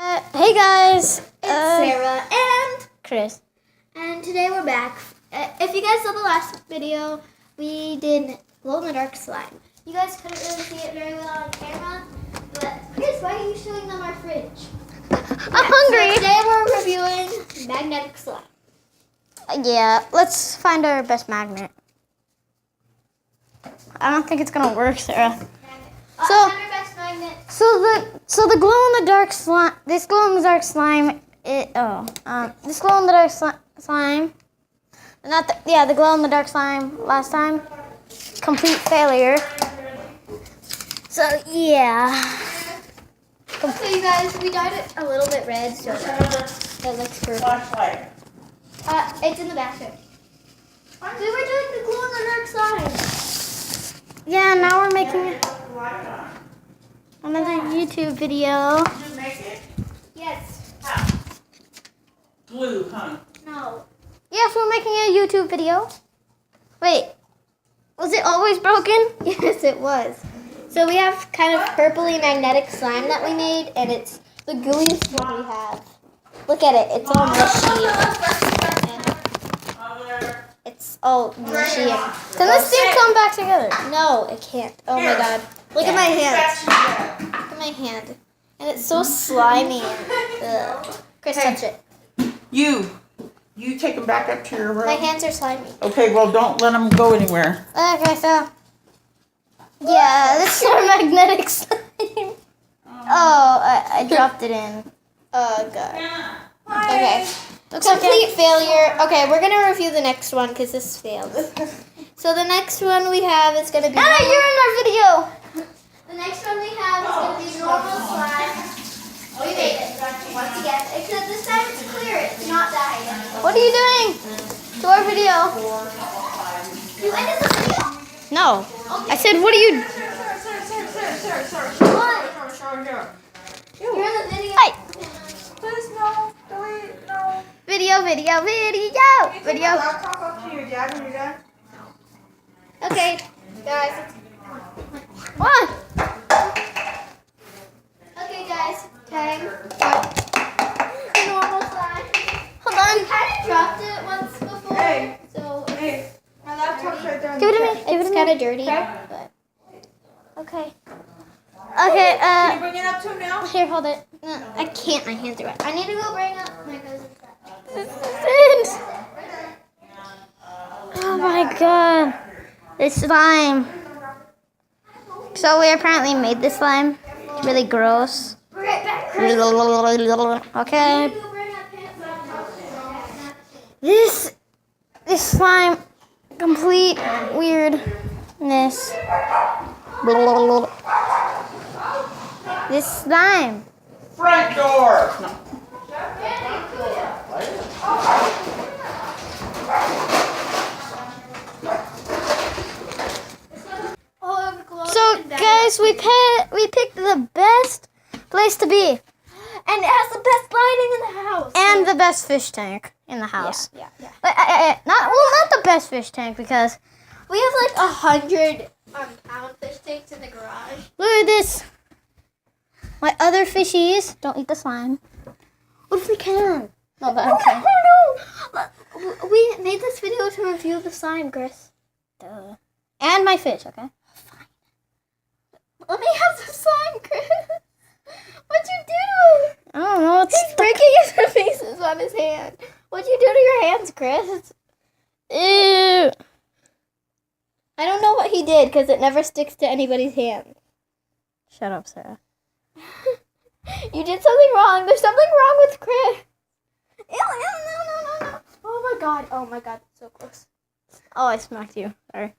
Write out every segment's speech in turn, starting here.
Hey guys, It's Sarah and Chris. and today we're back. If you guys saw the last video, we did glow in the dark slime. You guys couldn't really see it very well on camera, but Chris, why are you showing them our fridge? I'm hungry. So today we're reviewing magnetic slime. Yeah, let's find our best magnet. I don't think it's gonna work, Sarah. So- Find our best magnet. So the glow in the dark slime. This glow in the dark slime. This glow in the dark slime. The glow in the dark slime last time. Complete failure. So yeah. So you guys, we dyed it a little bit red, so that looks perfect. Flashlight. It's in the bathroom. We were doing the glow in the dark slime. Yeah. Now we're making Light on. another YouTube video. Did you make it? Yes. How? Glue, huh? No. Yes, we're making a YouTube video. Wait, was it always broken? Yes, it was. So we have kind of purpley magnetic slime that we made, and it's the gooeyest one we have. Look at it. It's all mushy. Mother. It's all mushy. And Can this thing come back together? no, it can't. Oh my god. Look at my hand. Look at my hand. And it's so slimy. Ugh. Chris, touch it. You take them back up to your room. My hands are slimy. Okay, well, don't let them go anywhere. Okay, so yeah, this is our magnetic slime. Oh, I dropped it in. Oh god. Okay. Complete failure. Okay, we're gonna review the next one because this failed. So the next one we have is gonna be. Anna, you're in our video. The next one we have is gonna be normal slime. We made it once again, except this time it's clear. It's not dyed. What are you doing to our video? You ended the video. No, I said, what are you? What? You're in the video. Hey. Please, no. Delete, no. Video. Video. Laptop up to your dad when you're done. Okay, guys. What? Okay, guys. Time. The normal slime. Hold We on. kind of dropped it once before, Hey. so Hey, my laptop's right there. Give it to me. Give it it's to kind me. of dirty. Okay. But okay. Okay. Can you bring it up to him now? Here, hold it. No, I can't. My hands are wet. I need to go bring up my cousin's trash. This is it. Oh my god. This slime. So we apparently made this slime. It's really gross. We're right back. Okay. Go bring up pants. This slime, complete weirdness. This slime. Front door. No. So guys, we picked the best place to be And it has the best lighting in the house. and the best fish tank in the house. Yeah. Not the best fish tank because We have like 100 pound fish tanks in the garage. look at this. My other fishies don't eat the slime. What if we can? No, but okay. No! We made this video to review the slime, Chris. Duh. And my fish, okay? Let me have the slime, Chris. What'd you do? I don't know. He's breaking his pieces on his hand. What'd you do to your hands, Chris? Ew. I don't know what he did because it never sticks to anybody's hand. Shut up, Sarah. You did something wrong. There's something wrong with Chris. Ew, no. Oh my god, so close. Oh, I smacked you. Sorry.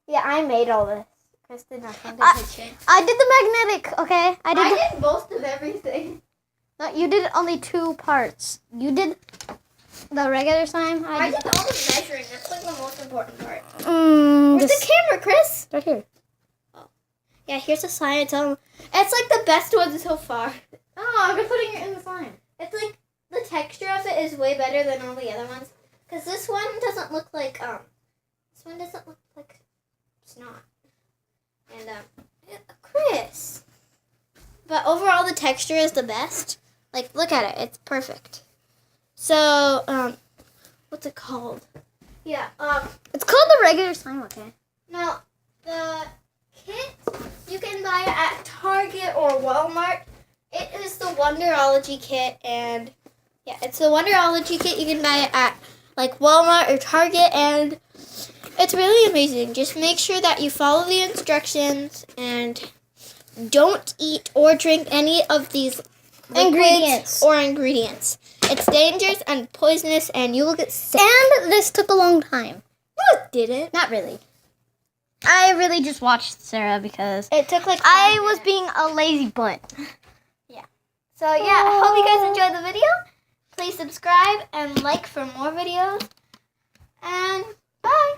Yeah, I made all this. Chris did nothing to I- kitchen. I did the magnetic, okay? I did most of everything. No, you did only 2 parts. You did the regular slime. I did all the measuring. That's like the most important part. Where's Where's the camera, Chris? right here. Yeah, here's the slime. It's like the best one so far. Oh, I've been putting it in the slime. It's like the texture of it is way better than all the other ones. Cause this one doesn't look like snot. And Chris. But overall, the texture is the best. Like, look at it. It's perfect. So, what's it called? Yeah, It's called the regular slime, okay? now, the kit, you can buy it at Target or Walmart. It is the Wonderology kit, and yeah, it's the Wonderology kit. You can buy it at, like, Walmart or Target, and it's really amazing. Just make sure that you follow the instructions, and don't eat or drink any of these Ingredients. ingredients. It's dangerous and poisonous, and you will get sick. And this took a long time. No, it didn't. Not really. I really just watched Sarah because It took like I 5 was minutes. being a lazy butt. So yeah, I hope you guys enjoyed the video. Please subscribe and like for more videos. And bye.